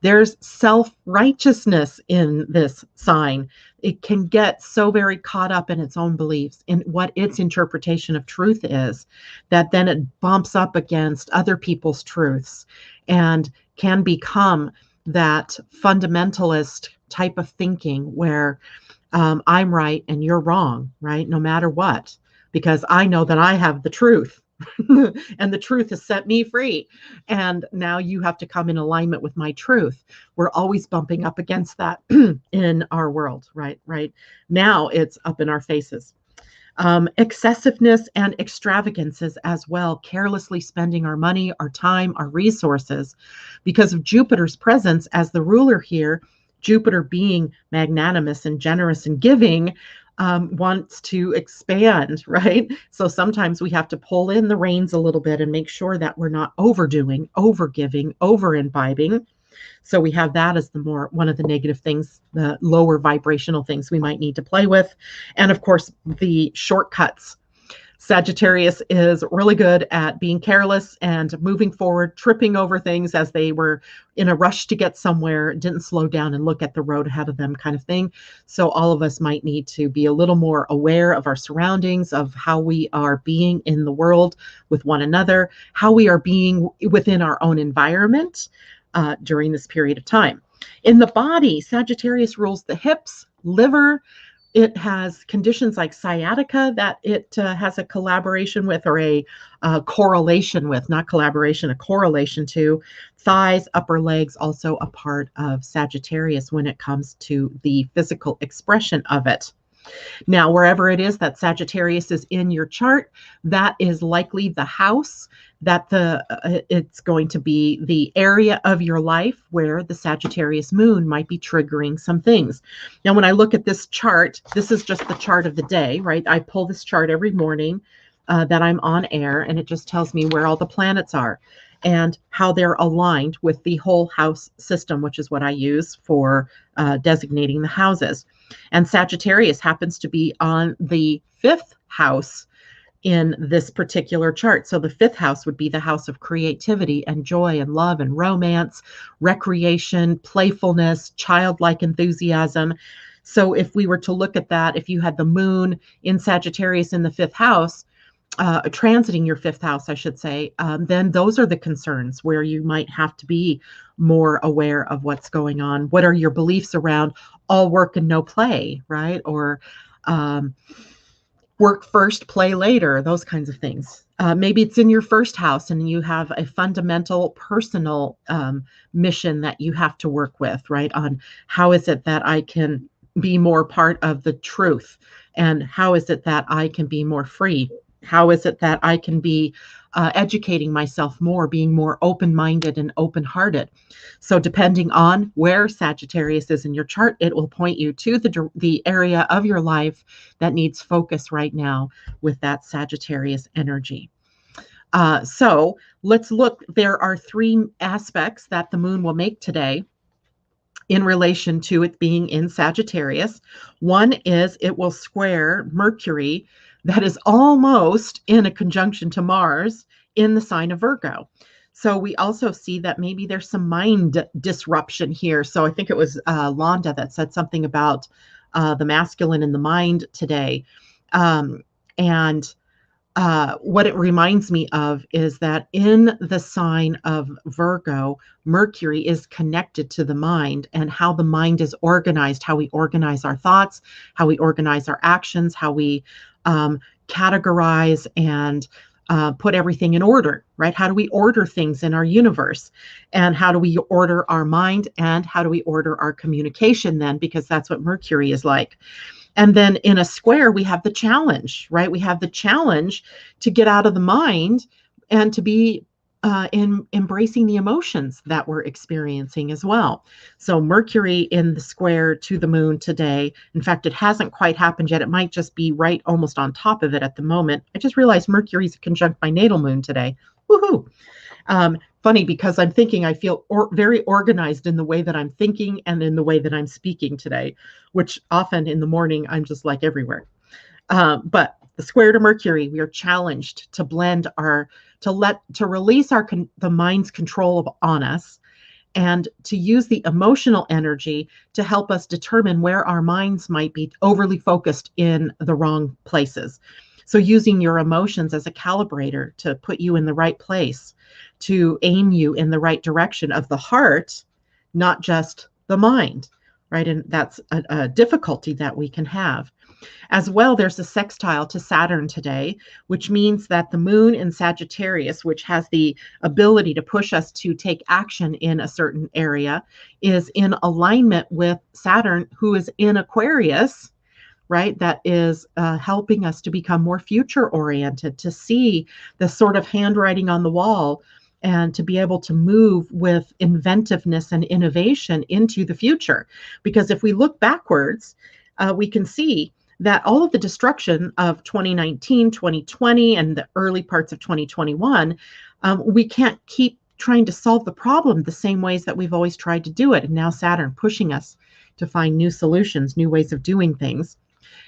S1: There's self-righteousness in this sign. It can get so very caught up in its own beliefs, in what its interpretation of truth is, that then it bumps up against other people's truths and can become that fundamentalist type of thinking where I'm right and you're wrong, right? No matter what, because I know that I have the truth and the truth has set me free. And now you have to come in alignment with my truth. We're always bumping up against that in our world, right? Right now it's up in our faces. Excessiveness and extravagances as well, carelessly spending our money, our time, our resources, because of Jupiter's presence as the ruler here. Jupiter, being magnanimous and generous and giving, wants to expand, right? So sometimes we have to pull in the reins a little bit and make sure that we're not overdoing, overgiving, over imbibing. So we have that as one of the negative things, the lower vibrational things we might need to play with. And of course, the shortcuts. Sagittarius is really good at being careless and moving forward, tripping over things as they were in a rush to get somewhere, didn't slow down and look at the road ahead of them, kind of thing. So all of us might need to be a little more aware of our surroundings, of how we are being in the world with one another, how we are being within our own environment during this period of time. In the body, Sagittarius rules the hips, liver. It has conditions like sciatica that it has a collaboration with, or a correlation with, not collaboration, a correlation to. Thighs, upper legs, also a part of Sagittarius when it comes to the physical expression of it. Now, wherever it is that Sagittarius is in your chart, that is likely the house that it's going to be the area of your life where the Sagittarius moon might be triggering some things. Now, when I look at this chart, this is just the chart of the day, right? I pull this chart every morning that I'm on air, and it just tells me where all the planets are and how they're aligned with the whole house system, which is what I use for designating the houses. And Sagittarius happens to be on the 5th house in this particular chart. So the 5th house would be the house of creativity and joy and love and romance, recreation, playfulness, childlike enthusiasm. So if we were to look at that, if you had the moon in Sagittarius in the 5th house, transiting your 5th house, I should say, then those are the concerns where you might have to be more aware of what's going on. What are your beliefs around all work and no play, right? Or work first, play later, those kinds of things. Maybe it's in your 1st house and you have a fundamental personal mission that you have to work with, right? On how is it that I can be more part of the truth? And how is it that I can be more free? How is it that I can be educating myself more, being more open-minded and open-hearted? So depending on where Sagittarius is in your chart, it will point you to the area of your life that needs focus right now with that Sagittarius energy. So let's look. There are 3 aspects that the moon will make today in relation to it being in Sagittarius. One is it will square Mercury, that is almost in a conjunction to Mars in the sign of Virgo. So we also see that maybe there's some mind disruption here. So I think it was Londa that said something about the masculine and the mind today. And what it reminds me of is that in the sign of Virgo, Mercury is connected to the mind, and how the mind is organized, how we organize our thoughts, how we organize our actions, how we categorize and put everything in order, right? How do we order things in our universe? And how do we order our mind? And how do we order our communication then? Because that's what Mercury is like. And then in a square, we have the challenge, right? We have the challenge to get out of the mind and to be in embracing the emotions that we're experiencing as well. So Mercury in the square to the moon today. In fact, it hasn't quite happened yet. It might just be right almost on top of it at the moment. I just realized Mercury's conjunct my natal moon today. Woohoo! Funny, because I'm thinking I feel very organized in the way that I'm thinking and in the way that I'm speaking today, which often in the morning I'm just like everywhere. But the square to Mercury, we are challenged to blend to release the mind's control on us, and to use the emotional energy to help us determine where our minds might be overly focused in the wrong places. So using your emotions as a calibrator to put you in the right place, to aim you in the right direction of the heart, not just the mind, right? And that's a difficulty that we can have. As well, there's a sextile to Saturn today, which means that the moon in Sagittarius, which has the ability to push us to take action in a certain area, is in alignment with Saturn, who is in Aquarius, right? That is helping us to become more future oriented, to see the sort of handwriting on the wall and to be able to move with inventiveness and innovation into the future. Because if we look backwards, we can see that all of the destruction of 2019, 2020, and the early parts of 2021, we can't keep trying to solve the problem the same ways that we've always tried to do it. And now Saturn pushing us to find new solutions, new ways of doing things.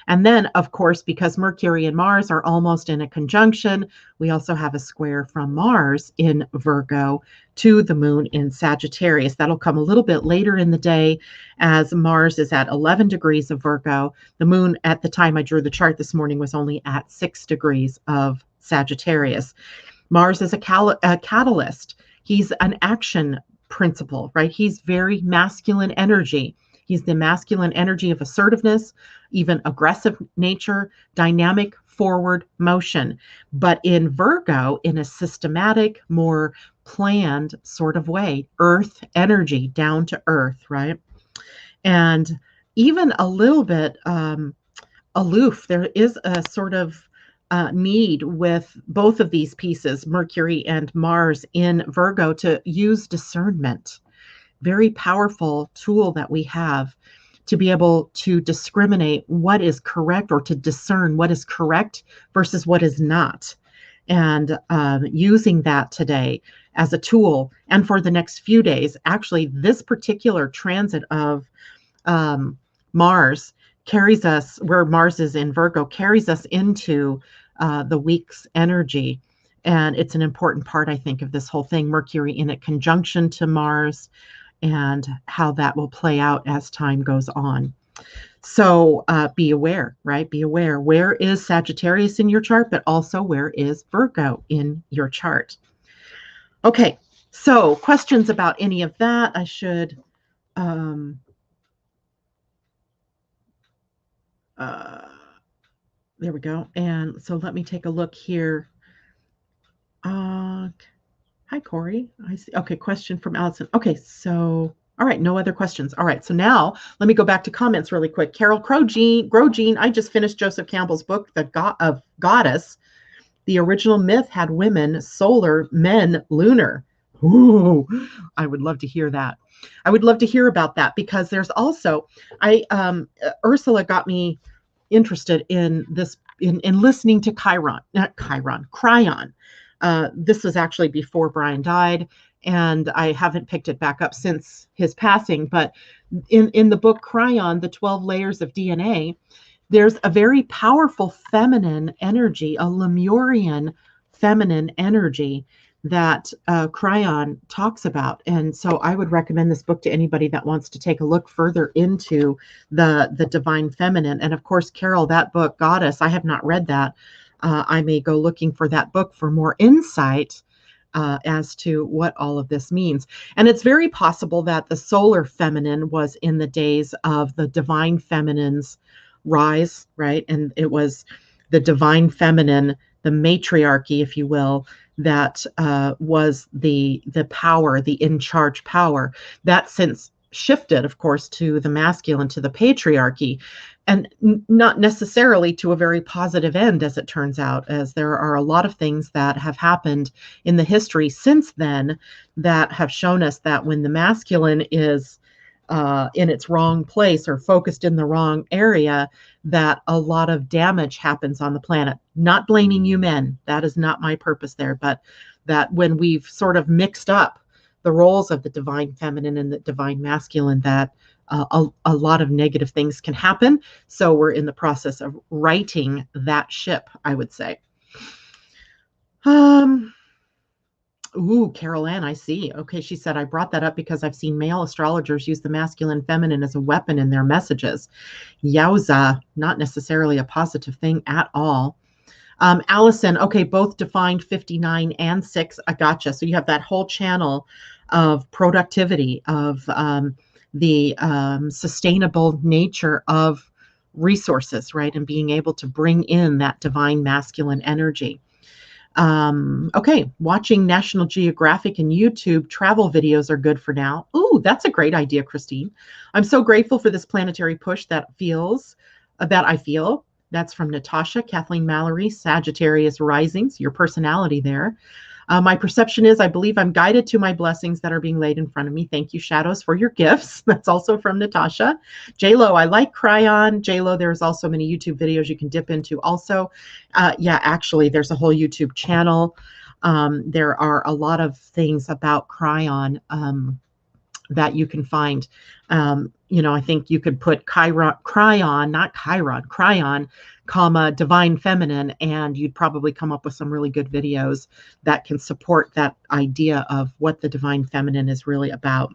S1: And then, of course, because Mercury and Mars are almost in a conjunction, we also have a square from Mars in Virgo to the moon in Sagittarius. That'll come a little bit later in the day as Mars is at 11 degrees of Virgo. The moon at the time I drew the chart this morning was only at 6 degrees of Sagittarius. Mars is a catalyst. He's an action principle, right? He's very masculine energy. He's the masculine energy of assertiveness, even aggressive nature, dynamic forward motion. But in Virgo, in a systematic, more planned sort of way, earth energy, down to earth, right? And even a little bit aloof. There is a sort of need with both of these pieces, Mercury and Mars in Virgo, to use discernment. Very powerful tool that we have to be able to discriminate what is correct, or to discern what is correct versus what is not. And using that today as a tool, and for the next few days, actually this particular transit of Mars carries us, where Mars is in Virgo, carries us into the week's energy. And it's an important part, I think, of this whole thing, Mercury in a conjunction to Mars, and how that will play out as time goes on. So be aware, right? Be aware. Where is Sagittarius in your chart, but also where is Virgo in your chart? Okay, so questions about any of that? I should, there we go. And so let me take a look here. Hi, Corey. I see. Okay, question from Allison. Okay, so, all right, no other questions. All right, so now let me go back to comments really quick. Carol Grogene, I just finished Joseph Campbell's book, The God of Goddess. The original myth had women solar, men lunar. Ooh, I would love to hear that. I would love to hear about that, because there's also, Ursula got me interested in this, in listening to Cryon. This was actually before Brian died, and I haven't picked it back up since his passing. But in the book Cryon, The 12 Layers of DNA, there's a very powerful feminine energy, a Lemurian feminine energy that Cryon talks about. And so I would recommend this book to anybody that wants to take a look further into the divine feminine. And of course, Carol, that book, Goddess, I have not read that. I may go looking for that book for more insight as to what all of this means. And it's very possible that the solar feminine was in the days of the divine feminine's rise, right? And it was the divine feminine, the matriarchy, if you will, that was the power, the in-charge power. That since shifted, of course, to the masculine, to the patriarchy, and not necessarily to a very positive end, as it turns out, as there are a lot of things that have happened in the history since then that have shown us that when the masculine is in its wrong place or focused in the wrong area, that a lot of damage happens on the planet. Not blaming you men, that is not my purpose there, but that when we've sort of mixed up the roles of the divine feminine and the divine masculine, that a lot of negative things can happen. So we're in the process of righting that ship, I would say. Ooh, Carol Ann, I see. Okay, she said, I brought that up because I've seen male astrologers use the masculine feminine as a weapon in their messages. Yowza, not necessarily a positive thing at all. Allison, okay, both defined 59 and 6. I gotcha. So you have that whole channel of productivity, of the sustainable nature of resources, right? And being able to bring in that divine masculine energy. Okay, watching National Geographic and YouTube travel videos are good for now. Ooh, that's a great idea, Christine. I'm so grateful for this planetary push that I feel. That's from Natasha, Kathleen Mallory, Sagittarius Risings, your personality there. My perception is I believe I'm guided to my blessings that are being laid in front of me. Thank you, shadows, for your gifts. That's also from Natasha. J-Lo, I like Cryon. J-Lo, there's also many YouTube videos you can dip into also. Yeah, actually, there's a whole YouTube channel. There are a lot of things about Cryon that you can find. I think you could put Cryon, comma, divine feminine, and you'd probably come up with some really good videos that can support that idea of what the divine feminine is really about.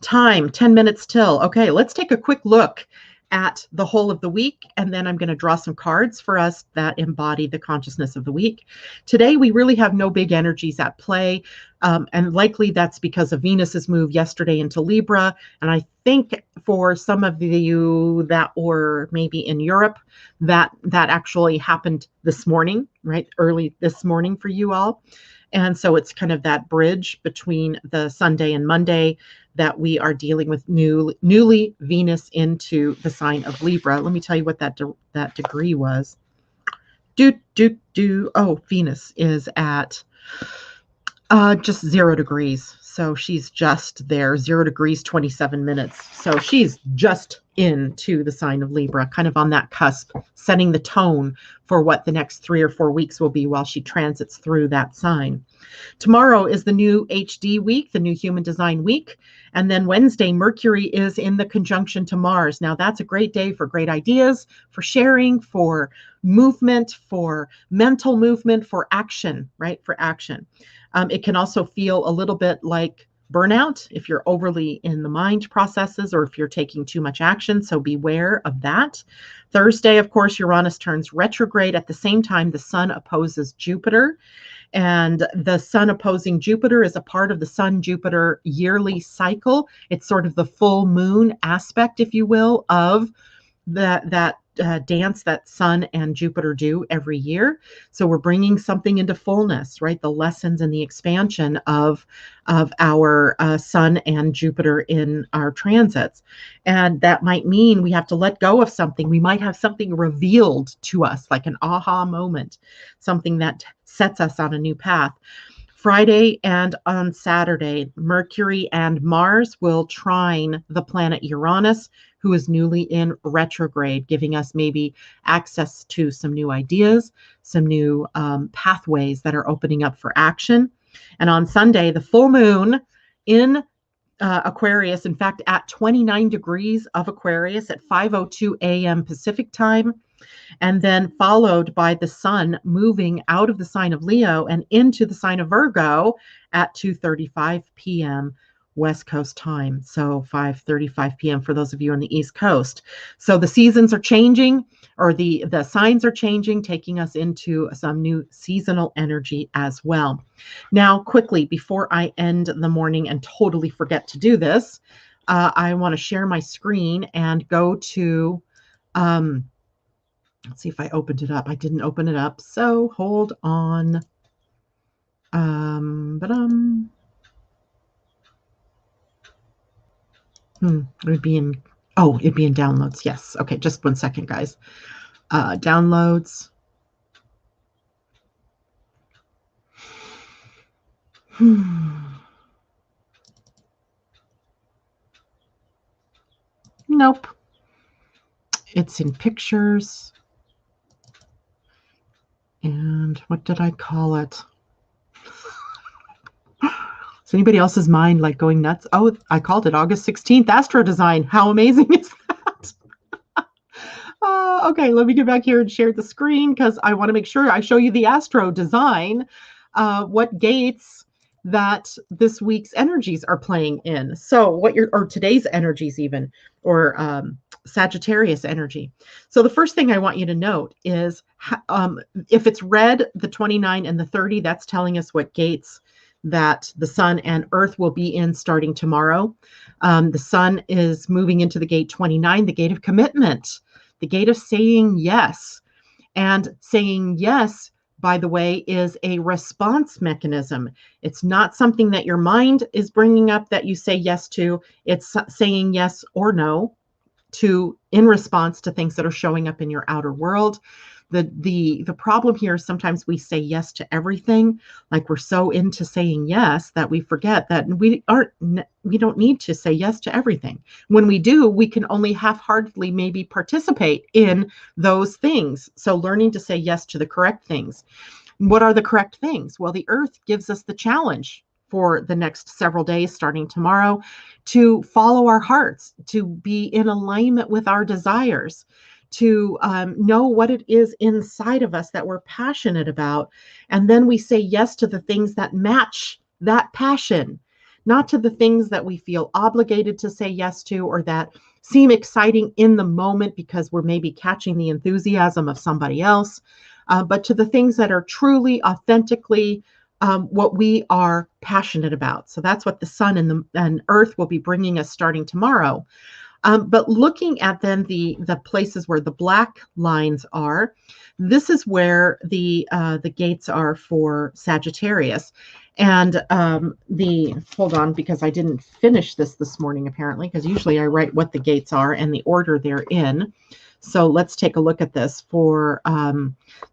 S1: Time, 10 minutes till. Okay, let's take a quick look at the whole of the week, and then I'm going to draw some cards for us that embody the consciousness of the week. Today, we really have no big energies at play, and likely that's because of Venus's move yesterday into Libra, and I think for some of you that were maybe in Europe, that actually happened this morning, right? Early this morning for you all. And so it's kind of that bridge between the Sunday and Monday that we are dealing with newly Venus into the sign of Libra. Let me tell you what that degree was. Oh, Venus is at just 0 degrees. So she's just there, 0 degrees, 27 minutes. So she's just into the sign of Libra, kind of on that cusp, setting the tone for what the next 3 or 4 weeks will be while she transits through that sign. Tomorrow is the new HD week, the new human design week. And then Wednesday, Mercury is in the conjunction to Mars. Now that's a great day for great ideas, for sharing, for movement, for mental movement, for action, right? For action. It can also feel a little bit like burnout if you're overly in the mind processes or if you're taking too much action. So beware of that. Thursday, of course, Uranus turns retrograde. At the same time, the sun opposes Jupiter. And the sun opposing Jupiter is a part of the Sun-Jupiter yearly cycle. It's sort of the full moon aspect, if you will, of that dance that Sun and Jupiter do every year. So we're bringing something into fullness, right? The lessons and the expansion of our Sun and Jupiter in our transits. And that might mean we have to let go of something. We might have something revealed to us, like an aha moment, something that sets us on a new path. Friday and on Saturday, Mercury and Mars will trine the planet Uranus, who is newly in retrograde, giving us maybe access to some new ideas, some new pathways that are opening up for action. And on Sunday, the full moon in Aquarius, in fact, at 29 degrees of Aquarius at 5:02 a.m. Pacific time, and then followed by the sun moving out of the sign of Leo and into the sign of Virgo at 2:35 p.m. West Coast time. So 5:35 p.m. for those of you on the East Coast. So the seasons are changing, or the signs are changing, taking us into some new seasonal energy as well. Now, quickly, before I end the morning and totally forget to do this, I want to share my screen and go to, let's see if I opened it up. I didn't open it up, so hold on. It'd be in downloads. Yes. Okay, just 1 second, guys. Downloads. Nope. It's in pictures. And what did I call it? Is anybody else's mind like going nuts? Oh, I called it August 16th, AstroDesign. How amazing is that? Okay, let me get back here and share the screen because I want to make sure I show you the AstroDesign, what gates that this week's energies are playing in. So or today's energies even, or Sagittarius energy. So the first thing I want you to note is if it's red, the 29 and the 30, that's telling us what gates that the sun and earth will be in starting tomorrow. The sun is moving into the gate 29, the gate of commitment, the gate of saying yes. And saying yes, by the way, is a response mechanism. It's not something that your mind is bringing up that you say yes to. It's saying yes or no in response to things that are showing up in your outer world. The problem here is sometimes we say yes to everything, like we're so into saying yes that we forget that we don't need to say yes to everything. When we do, we can only half-heartedly maybe participate in those things. So learning to say yes to the correct things. What are the correct things? Well, the earth gives us the challenge for the next several days, starting tomorrow, to follow our hearts, to be in alignment with our desires, to know what it is inside of us that we're passionate about. And then we say yes to the things that match that passion, not to the things that we feel obligated to say yes to or that seem exciting in the moment because we're maybe catching the enthusiasm of somebody else, but to the things that are truly, authentically what we are passionate about. So that's what the sun and earth will be bringing us starting tomorrow. But looking at then the places where the black lines are, this is where the gates are for Sagittarius. And hold on, because I didn't finish this morning, apparently, because usually I write what the gates are and the order they're in. So let's take a look at this for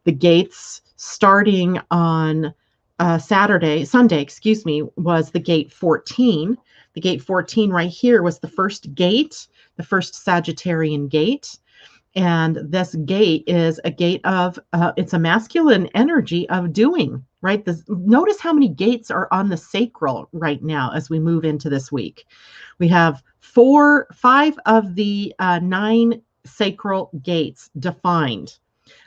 S1: the gates starting on Sunday, was the gate 14. The gate 14 right here was the first gate, the first Sagittarian gate. And this gate is a gate of, it's a masculine energy of doing, right? Notice how many gates are on the sacral right now as we move into this week. We have 5 of the 9 sacral gates defined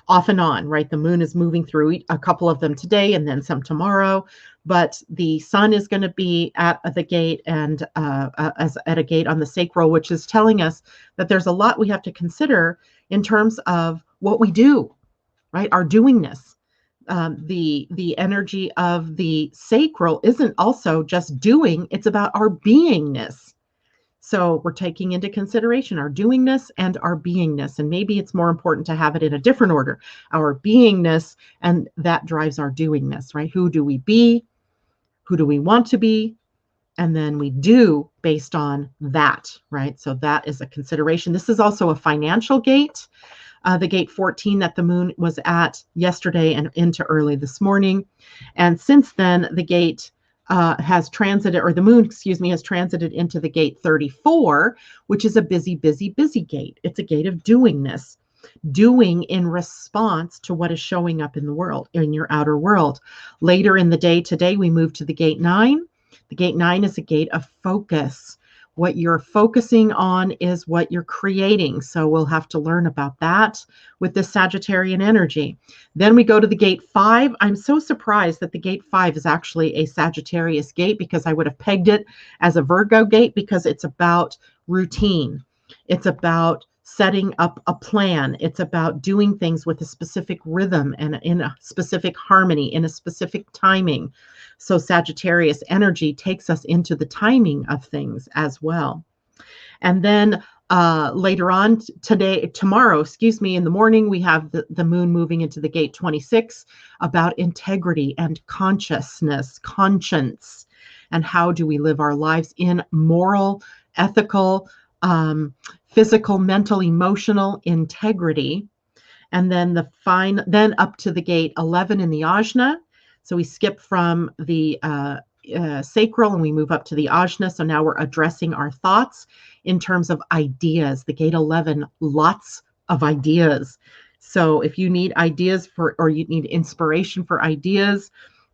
S1: off and on, right? The moon is moving through a couple of them today and then some tomorrow, but the sun is going to be at the gate and as at a gate on the sacral, which is telling us that there's a lot we have to consider in terms of what we do, right? Our doingness. The energy of the sacral isn't also just doing, it's about our beingness. So we're taking into consideration our doingness and our beingness. And maybe it's more important to have it in a different order. Our beingness, and that drives our doingness, right? Who do we be? Who do we want to be? And then we do based on that, right? So that is a consideration. This is also a financial gate, the gate 14 that the moon was at yesterday and into early this morning. And since then, the gate has transited, or the moon, has transited into the gate 34, which is a busy, busy, busy gate. It's a gate of doingness, doing in response to what is showing up in the world, in your outer world. Later in the day today, we move to the gate 9. The gate 9 is a gate of focus. What you're focusing on is what you're creating. So we'll have to learn about that with this Sagittarian energy. Then we go to the gate 5. I'm so surprised that the gate 5 is actually a Sagittarius gate, because I would have pegged it as a Virgo gate, because it's about routine. It's about setting up a plan. It's about doing things with a specific rhythm and in a specific harmony, in a specific timing. So Sagittarius energy takes us into the timing of things as well. And then later on tomorrow, in the morning, we have the moon moving into the gate 26, about integrity and consciousness, conscience, and how do we live our lives in moral, ethical, physical, mental, emotional integrity. And then then up to the gate 11 in the Ajna. So we skip from the sacral and we move up to the Ajna. So now we're addressing our thoughts in terms of ideas. The gate 11, lots of ideas. So if you need ideas or you need inspiration for ideas,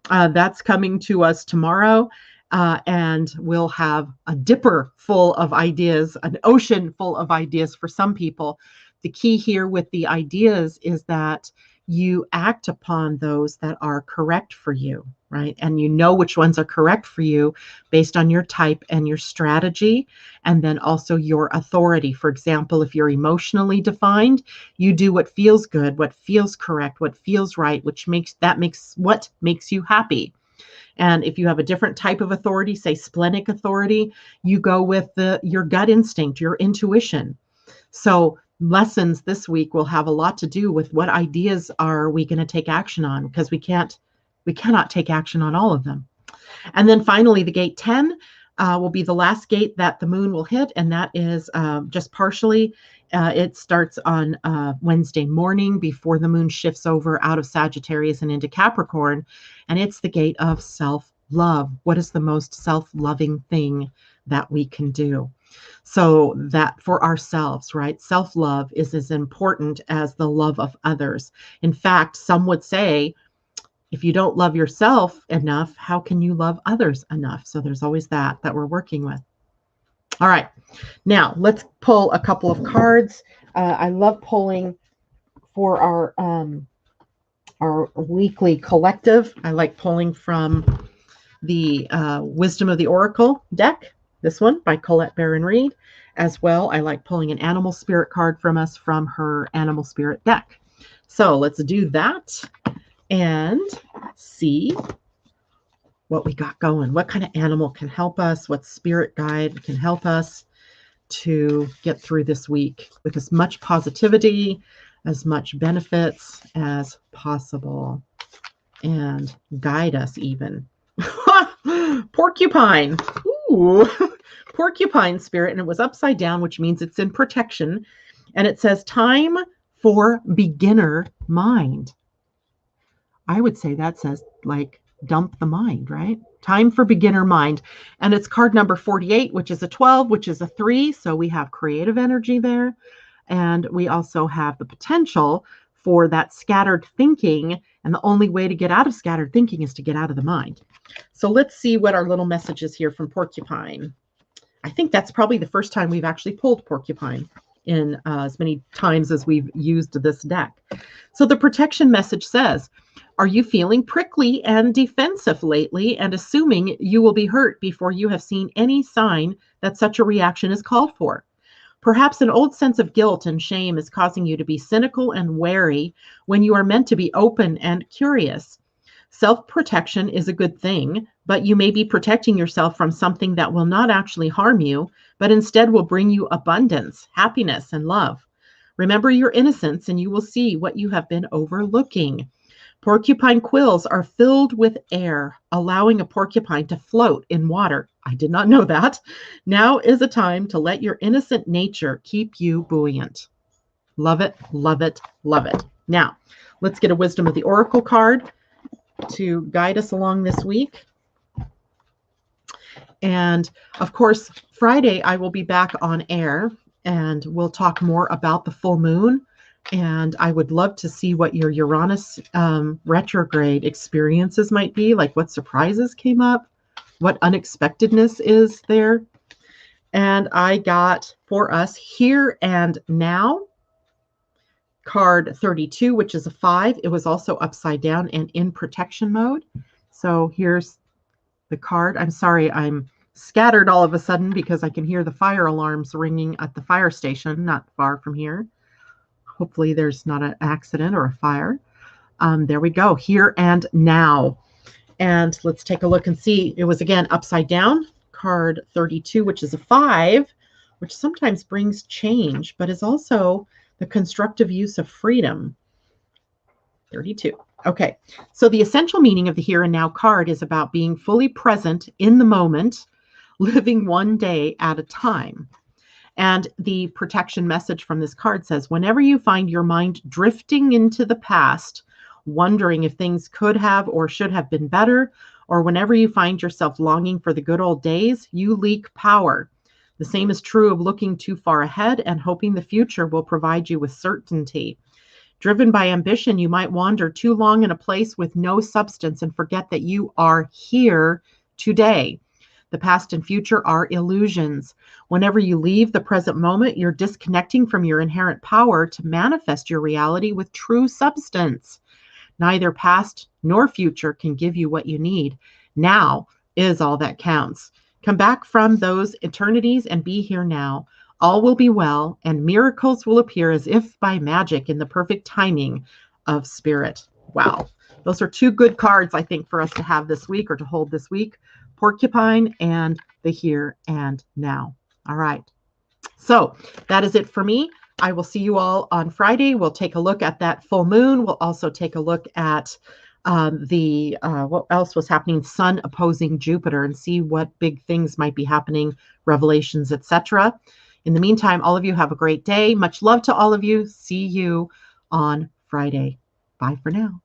S1: that's coming to us tomorrow. And we'll have a dipper full of ideas, an ocean full of ideas for some people. The key here with the ideas is that you act upon those that are correct for you, right? And you know which ones are correct for you based on your type and your strategy, and then also your authority. For example, if you're emotionally defined, you do what feels good, what feels correct, what feels right, what makes you happy. And if you have a different type of authority, say splenic authority, you go with your gut instinct, your intuition. So lessons this week will have a lot to do with what ideas are we going to take action on, because we cannot take action on all of them. And then finally, the gate 10, will be the last gate that the moon will hit, and that is just partially. It starts on Wednesday morning before the moon shifts over out of Sagittarius and into Capricorn, and it's the gate of self-love. What is the most self-loving thing that we can do? So that for ourselves, right? Self-love is as important as the love of others. In fact, some would say, if you don't love yourself enough, how can you love others enough? So there's always that we're working with. All right, now let's pull a couple of cards. I love pulling for our weekly collective. I like pulling from the Wisdom of the Oracle deck, this one by Colette Baron-Reid. As well, I like pulling an animal spirit card from us from her animal spirit deck. So let's do that and see what we got going. What kind of animal can help us? What spirit guide can help us to get through this week with as much positivity, as much benefits as possible, and guide us even. Porcupine. Ooh, porcupine spirit, and it was upside down, which means it's in protection. And it says, time for beginner mind. I would say that says like dump the mind, right? Time for beginner mind. And it's card number 48, which is a 12, which is a 3. So we have creative energy there. And we also have the potential for that scattered thinking. And the only way to get out of scattered thinking is to get out of the mind. So let's see what our little message is here from Porcupine. I think that's probably the first time we've actually pulled Porcupine in as many times as we've used this deck. So the protection message says, are you feeling prickly and defensive lately and assuming you will be hurt before you have seen any sign that such a reaction is called for? Perhaps an old sense of guilt and shame is causing you to be cynical and wary when you are meant to be open and curious. Self-protection is a good thing, but you may be protecting yourself from something that will not actually harm you, but instead will bring you abundance, happiness, and love. Remember your innocence and you will see what you have been overlooking. Porcupine quills are filled with air, allowing a porcupine to float in water. I did not know that. Now is a time to let your innocent nature keep you buoyant. Love it, love it, love it. Now, let's get a Wisdom of the Oracle card to guide us along this week. And of course, Friday, I will be back on air and we'll talk more about the full moon. And I would love to see what your Uranus retrograde experiences might be, like what surprises came up, what unexpectedness is there. And I got for us Here and Now, card 32, which is a 5. It was also upside down and in protection mode. So here's the card. I'm sorry, I'm scattered all of a sudden because I can hear the fire alarms ringing at the fire station not far from here. Hopefully there's not an accident or a fire. There we go. Here and Now. And let's take a look and see. It was again upside down, card 32, which is a 5, which sometimes brings change, but is also the constructive use of freedom. 32. Okay, so the essential meaning of the Here and Now card is about being fully present in the moment, living one day at a time. And the protection message from this card says, whenever you find your mind drifting into the past, wondering if things could have or should have been better, or whenever you find yourself longing for the good old days, you leak power. The same is true of looking too far ahead and hoping the future will provide you with certainty. Driven by ambition, you might wander too long in a place with no substance and forget that you are here today. The past and future are illusions. Whenever you leave the present moment, you're disconnecting from your inherent power to manifest your reality with true substance. Neither past nor future can give you what you need. Now is all that counts. Come back from those eternities and be here now. All will be well, and miracles will appear as if by magic in the perfect timing of spirit. Wow. Those are two good cards, I think, for us to have this week or to hold this week. Porcupine and the Here and Now. All right. So that is it for me. I will see you all on Friday. We'll take a look at that full moon. We'll also take a look at What else was happening? Sun opposing Jupiter, and see what big things might be happening, revelations, etc. In the meantime, all of you have a great day. Much love to all of you. See you on Friday. Bye for now.